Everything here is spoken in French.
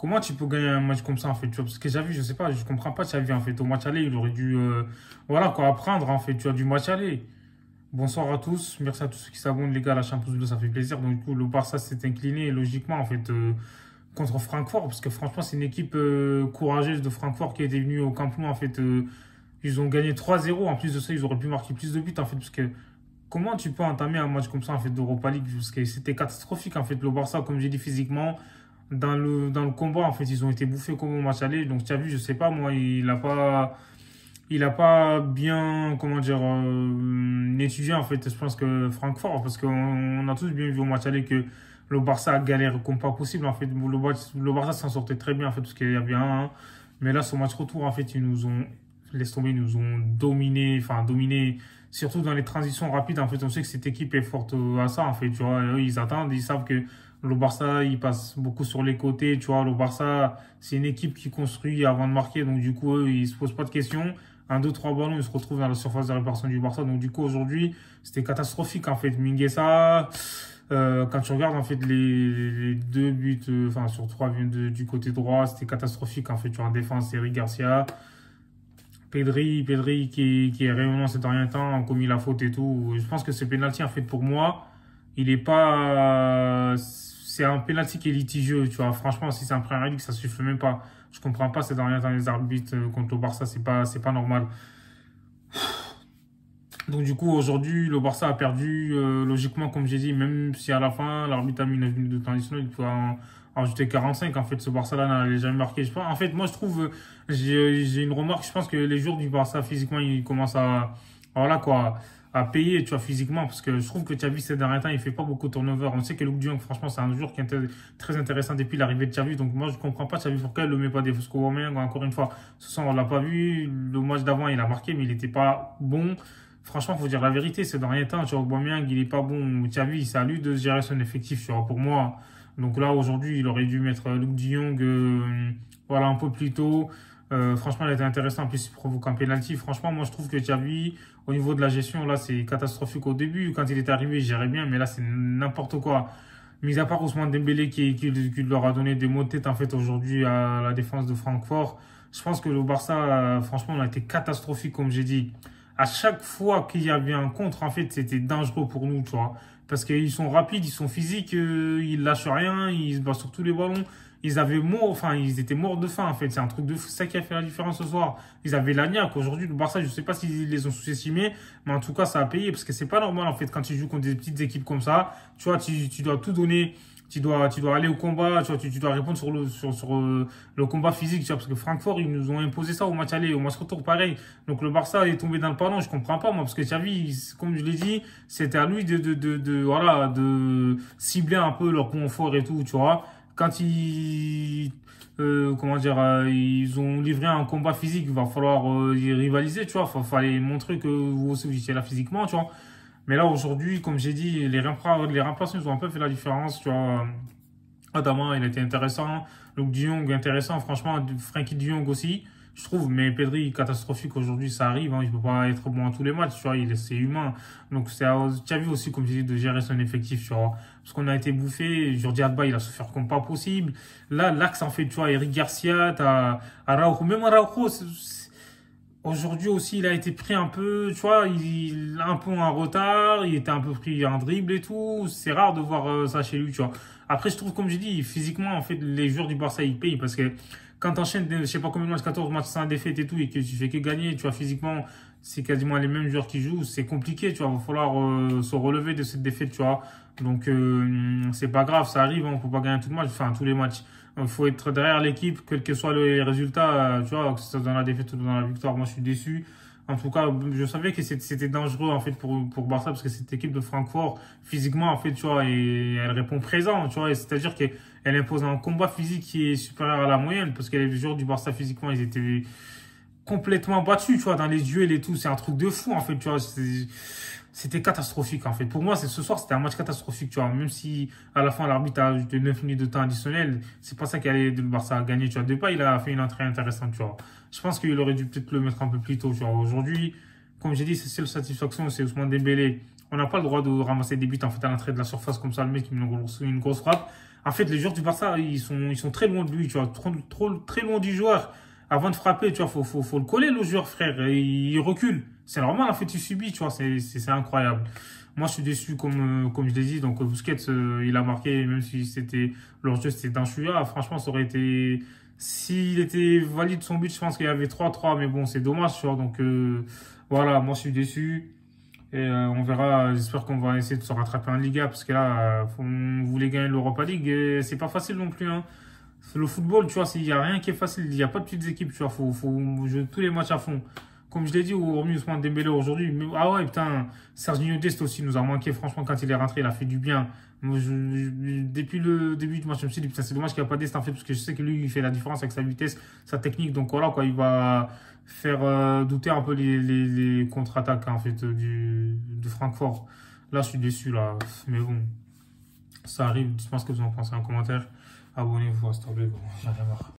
comment tu peux gagner un match comme ça, en fait, tu vois? Parce que Xavi, je sais pas, je comprends pas Xavi, en fait. Au match aller, il aurait dû, voilà, quoi, apprendre, en fait, tu vois, du match aller. Bonsoir à tous, merci à tous ceux qui s'abonnent, les gars, à la Champions League, ça fait plaisir. Donc, du coup, le Barça s'est incliné, logiquement, en fait, contre Francfort, parce que franchement, c'est une équipe courageuse de Francfort qui était venue au Camp Nou, en fait. Ils ont gagné 3-0. En plus de ça, ils auraient pu marquer plus de buts, en fait, parce que comment tu peux entamer un match comme ça, en fait, d'Europa League? Parce que c'était catastrophique, en fait, le Barça, comme j'ai dit, physiquement. Dans le combat, en fait, ils ont été bouffés comme au match aller. Donc, tu as vu, je sais pas, moi, il a pas bien, comment dire, étudié, en fait, je pense que Francfort, parce qu'on a tous bien vu au match aller que le Barça galère comme pas possible, en fait. Le Barça s'en sortait très bien, en fait, parce qu'il y avait un 1. Mais là, ce match retour, en fait, ils nous ont, laisse tomber, ils nous ont dominé, enfin, dominé, surtout dans les transitions rapides, en fait. On sait que cette équipe est forte à ça, en fait, tu vois. Et eux, ils attendent, ils savent que le Barça, il passe beaucoup sur les côtés, tu vois. Le Barça, c'est une équipe qui construit avant de marquer, donc du coup, eux, ils se posent pas de questions. Un, deux, trois ballons, ils se retrouvent dans la surface de réparation du Barça. Donc du coup, aujourd'hui, c'était catastrophique, en fait. Mingueza, quand tu regardes, en fait, les deux buts, enfin, sur trois viennent du côté droit, c'était catastrophique, en fait. Tu vois, en défense, c'est Eric Garcia. Pedri qui est rayonnant ces derniers temps, a commis la faute et tout. Je pense que ce penalty, en fait, pour moi, il est pas. C'est un penalty qui est litigieux, tu vois. Franchement, si c'est un Premier League, ça suffit même pas. Je comprends pas ces derniers temps les arbitres contre le Barça, c'est pas normal. Donc du coup, aujourd'hui, le Barça a perdu, logiquement, comme j'ai dit, même si à la fin, l'arbitre a mis 9 minutes de temps additionnel, il faut en rajouter 45. En fait, ce Barça-là n'allait jamais marqué. En fait, moi, je trouve, j'ai une remarque, je pense que les joueurs du Barça, physiquement, ils commencent voilà quoi, à payer, tu vois, physiquement, parce que je trouve que Xavi, ces derniers temps, il fait pas beaucoup de turnover. On sait que Luke de Jong, franchement, c'est un joueur qui est très intéressant depuis l'arrivée de Xavi. Donc moi, je comprends pas Xavi pourquoi il le met pas des Fosco Aubameyang. Encore une fois, ce soir, on l'a pas vu. Le match d'avant, il a marqué, mais il était pas bon. Franchement, faut dire la vérité, ces derniers temps, tu vois, Aubameyang, il est pas bon. Xavi, c'est à lui de gérer son effectif, tu vois, pour moi. Donc là, aujourd'hui, il aurait dû mettre Luke de Jong, voilà, un peu plus tôt. Franchement, il a été intéressant. En plus, il provoque un penalty. Franchement, moi, je trouve que Xavi, au niveau de la gestion, là, c'est catastrophique au début. Quand il est arrivé, il gérait bien, mais là, c'est n'importe quoi. Mis à part Ousmane Dembélé qui leur a donné des maux de tête, en fait, aujourd'hui à la défense de Francfort. Je pense que le Barça, franchement, on a été catastrophique, comme j'ai dit. À chaque fois qu'il y avait un contre, en fait, c'était dangereux pour nous, tu vois. Parce qu'ils sont rapides, ils sont physiques, ils lâchent rien, ils se battent sur tous les ballons. Ils étaient morts de faim, en fait. C'est un truc de fou. C'est ça qui a fait la différence ce soir. Ils avaient la niaque. Aujourd'hui, le Barça, je sais pas s'ils les ont sous-estimés, mais en tout cas, ça a payé. Parce que c'est pas normal, en fait, quand tu joues contre des petites équipes comme ça. Tu vois, tu dois tout donner. Tu dois aller au combat, tu dois répondre sur le combat physique, tu vois, parce que Francfort, ils nous ont imposé ça au match aller, au match retour, pareil. Donc le Barça est tombé dans le panneau, je comprends pas, moi, parce que Xavi, comme je l'ai dit, c'était à lui voilà, de cibler un peu leur point fort et tout, tu vois. Quand comment dire, ils ont livré un combat physique, il va falloir y rivaliser, tu vois, fallait montrer que vous aussi vous étiez là physiquement, tu vois. Mais là, aujourd'hui, comme j'ai dit, les remplaçants, ils ont un peu fait la différence. Tu vois, Adama, il a été intéressant. Luke de Jong, intéressant. Franchement, Frenkie de Jong aussi, je trouve. Mais Pedri, catastrophique aujourd'hui, ça arrive. Hein, il ne peut pas être bon à tous les matchs. Tu vois, c'est humain. Donc, tu as vu aussi, comme j'ai dit, de gérer son effectif. Tu vois, parce qu'on a été bouffé. Jordi Alba, il a souffert comme pas possible. Là, l'axe, en fait, tu vois, Eric Garcia, t'as Araujo. Même Araujo, aujourd'hui aussi, il a été pris un peu, tu vois, il a un peu en retard, il était un peu pris en dribble et tout. C'est rare de voir ça chez lui, tu vois. Après, je trouve, comme je dis, physiquement, en fait, les joueurs du Barça, ils payent parce que quand t'enchaînes, je sais pas combien de matchs, 14 matchs sans défaite et tout, et que tu fais que gagner, tu vois, physiquement, c'est quasiment les mêmes joueurs qui jouent, c'est compliqué, tu vois. Il va falloir se relever de cette défaite, tu vois. Donc, c'est pas grave, ça arrive, on peut pas gagner tout le match, enfin, tous les matchs. Il faut être derrière l'équipe, quels que soient les résultats, tu vois, que ce soit dans la défaite ou dans la victoire. Moi, je suis déçu. En tout cas, je savais que c'était dangereux, en fait, pour Barça, parce que cette équipe de Francfort, physiquement, en fait, tu vois, et elle répond présent, tu vois, c'est-à-dire qu'elle impose un combat physique qui est supérieur à la moyenne, parce que les joueurs du Barça, physiquement, ils étaient complètement battus, tu vois, dans les duels et tout. C'est un truc de fou, en fait, tu vois. C'était catastrophique, en fait. Pour moi, ce soir, c'était un match catastrophique, tu vois. Même si, à la fin, l'arbitre a ajouté 9 minutes de temps additionnel, c'est pas ça qui allait aider le Barça à gagner, tu vois. Depay, il a fait une entrée intéressante, tu vois. Je pense qu'il aurait dû peut-être le mettre un peu plus tôt, tu vois. Aujourd'hui, comme j'ai dit, c'est seule satisfaction, c'est Ousmane Dembélé. On n'a pas le droit de ramasser des buts, en fait, à l'entrée de la surface comme ça. Le mec, il met une grosse frappe. En fait, les joueurs du Barça, ils sont très loin de lui, tu vois, très loin du joueur. Avant de frapper, tu vois, faut le coller, le joueur, frère. Et il recule. C'est normal, en fait, il subit, tu vois, c'est incroyable. Moi, je suis déçu, comme je l'ai dit. Donc, Busquets, il a marqué, même si leur jeu, c'était d'un chouïa. Franchement, ça aurait été, s'il était valide son but, je pense qu'il y avait 3-3. Mais bon, c'est dommage, tu vois. Donc, voilà, moi, je suis déçu. Et on verra, j'espère qu'on va essayer de se rattraper en Liga, parce que là, on voulait gagner l'Europa League, et c'est pas facile non plus, hein. Le football, tu vois, il n'y a rien qui est facile, il n'y a pas de petites équipes, tu vois, faut jouer tous les matchs à fond. Comme je l'ai dit, hormis Ousmane Dembélé aujourd'hui, ah ouais, putain, Serginho Dest aussi nous a manqué, franchement, quand il est rentré, il a fait du bien. Moi, depuis le début du match, je me suis dit, putain, c'est dommage qu'il n'y a pas Dest, en fait, parce que je sais que lui, il fait la différence avec sa vitesse, sa technique, donc voilà, quoi, il va faire douter un peu les contre-attaques, en fait, de Francfort. Là, je suis déçu, là, mais bon, ça arrive, dites-moi ce que vous en pensez en commentaire. Abonnez-vous à cette vidéo, j'en ai marre.